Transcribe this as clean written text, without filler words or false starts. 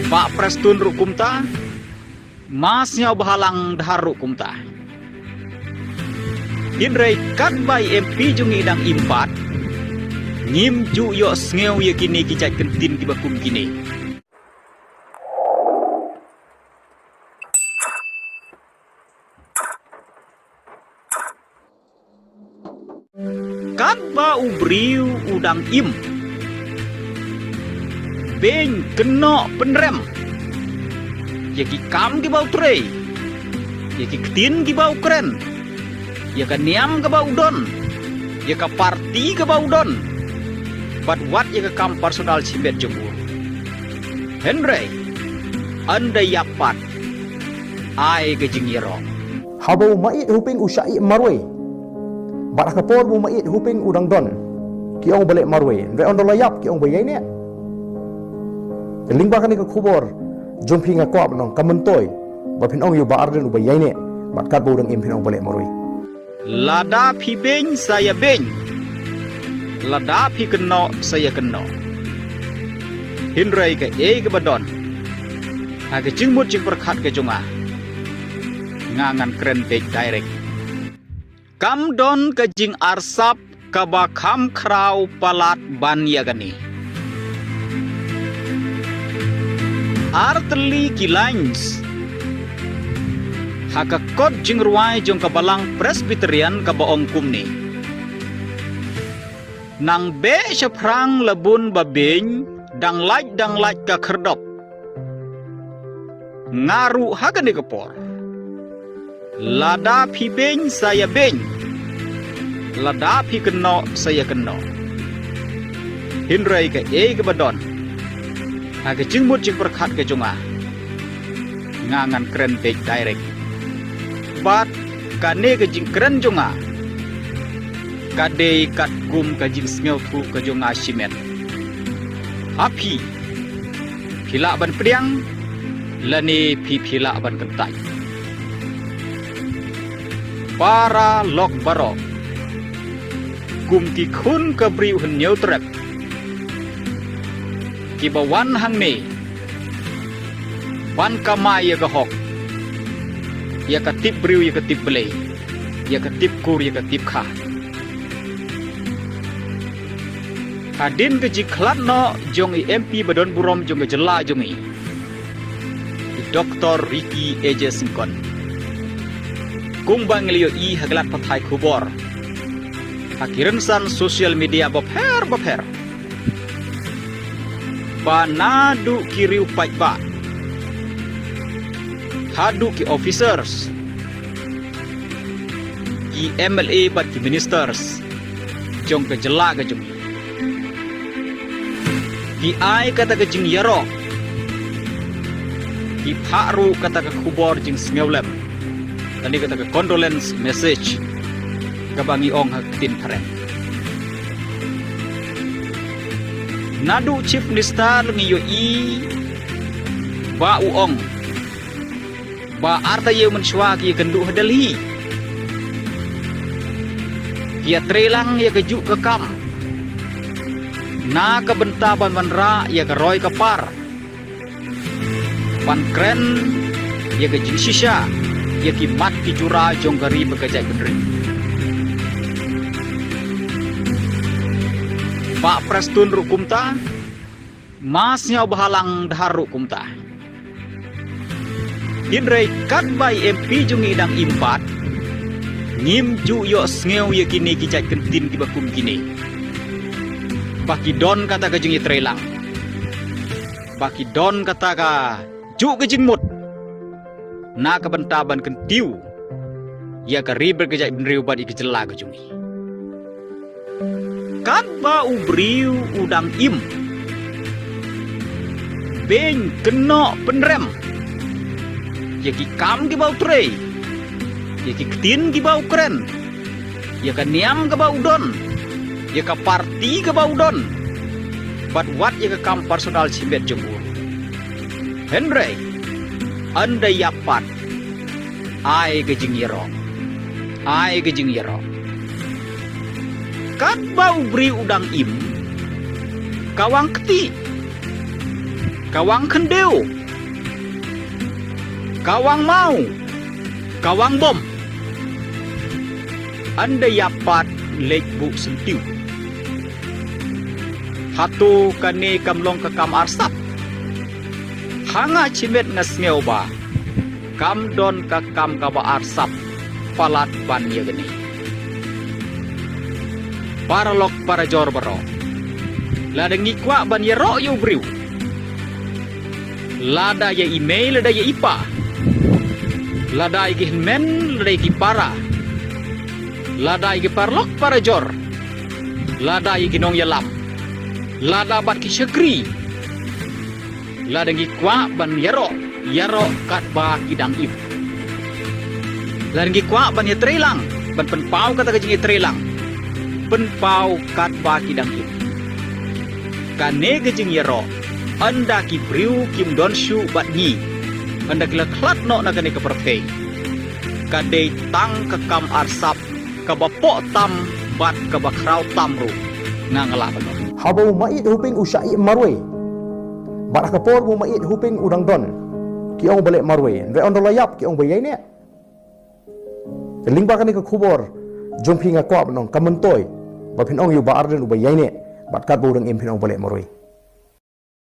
Pak Prestun rukumta, masnya bahalang dahar rukumta. Hinrei kat bai MP jungi idang impat, ngim ju yo sngew ye kini kijat kentin kibakum kini. Kat ba ubriu udang im, beng kena penrem, yaki kam ki bau trei, yaki ketin ki bau keren, yaka niam ke bau don, yaka parti ke bau don, but what yaka kam personal simbet jempur. Henry, anda yapat, ai gejing yero. Habau mait huping usai marwe. Barak kapor bu mait huping udang don. Kiong balik marwe. Ve on layap kiong bayai ne. Lingba kan ke kubor. Jumpi ngakwap nong kamentoy. Bapin ong yu baarden u bayai ne. Batkat bu udang impin ong balik marwe. Lada pi beng saya beng. Lada pi keno saya keno. Hinrai ke ke badon. Aga jingmut jing perkat ke junga. Ngangan keren page direct. Kam don ke jing arsap kaba kam krau palat ban yagani. Arteli kilines. Haka kot jing ruai jong kabalang Presbyterian kabaong kumni. Nang be syaprang lebun babing dang lait ka kerdop. Ngaru hagan di kepor. Lada pi beng saya beng. Lada pi keno saya keno. Hinrai ke ke badon. Aga jingmut jing perkat ke junga. Ngangan keren page direct. Bat kane ke jing keren junga. Kade kat gum ke jing sngew tu ke junga simet. Api. Pilak ban pediang. Lani pi pilak ban kentai. Para lok barok kum ki khun ke briu hen nyeu trep ki bawan hang me wan kamai ya gahok ya katip briu ya katip belei ya katip kur ya katip kha adin ke jiklat no jong i MP badon burom jong jela jong i Dr. Ricky Eje Singkon kung banglio i haglat pathai khubor hakirensan social media bopher banadu kiriu paikba hadu ki officers ki MLA bat ki ministers jong ke jela ke jong ki ai kata ke jing yaro ki pharu kata ke khubor jing sngeulem tadi kata ke condolence message kabangi ong hakitin paren. Nadu chief minister ngiyo i ba uong ba arta ye mensywa ki kendu hadalhi kia trelang ya keju ke kam na ke benta ban banra ya ke roy kapar pan kren ya ke shisha ya ki mat ki jura jonggari bekajai benri. Pak Prestun rukumta, masnya bahalang dahar rukumta. Hinrei kat bai MP jungi idang impat, ngim ju yo sngew ye kini kijat kentin kibakum kini. Baki don kata ke jungi trelang. Baki don kata ka ju ke jingmut. Na kebentaban kentiu ya kari berkejak benriu bad ikejela ke jungi kat ba ubriu udang im beng kena penrem yaki kam ki bau trei yaki ketin ki bau keren yaka niam ke bau don yaka parti ke bau don but what yaka kam personal simbet jempur. Henry anda yapat ai gejing yero kat bau beri udang im kawang keti kawang kendeu Kawang mau, kawang bom. Anda yapat lek bu sentiu. Hatu kane kamlong kakam arsap. Hanga cimet ngasngeu ba. Kam don kakam kaba arsap. Palat ban ya geni. Paralok para jor baro. Lada ngikwa ban ya ro yu briu. Lada ya email, lada ya ipa. Lada igi men, lada igi para. Lada igi parlok para jor. Lada igi nong yalam. Lada bat ki syekri. Lada ngikwa ban yaro. Yaro kat ba kidang ip. Lada ngikwa ban ya trelang. Ban penpau kata kajing ya trelang. Penpau kat ba kidang ip. Kane kajing yaro. Anda ki briu kim don shu bat ni. Anda kila klat no na kane kepertei. Kadei tang kekam arsap kabapok tam bat kabakrau tamru ngangala bano. Haba mait huping usai marwe. Bat kapor mo mait huping udang don. Ki ong balik marwe. Re on layap ki ong bayai ne. Lingba kani ke kubor jompi ngakwa banong kamentoy. Bapin ong yu baar den ubayai ne. Bat kat budang impin ong balik marwe.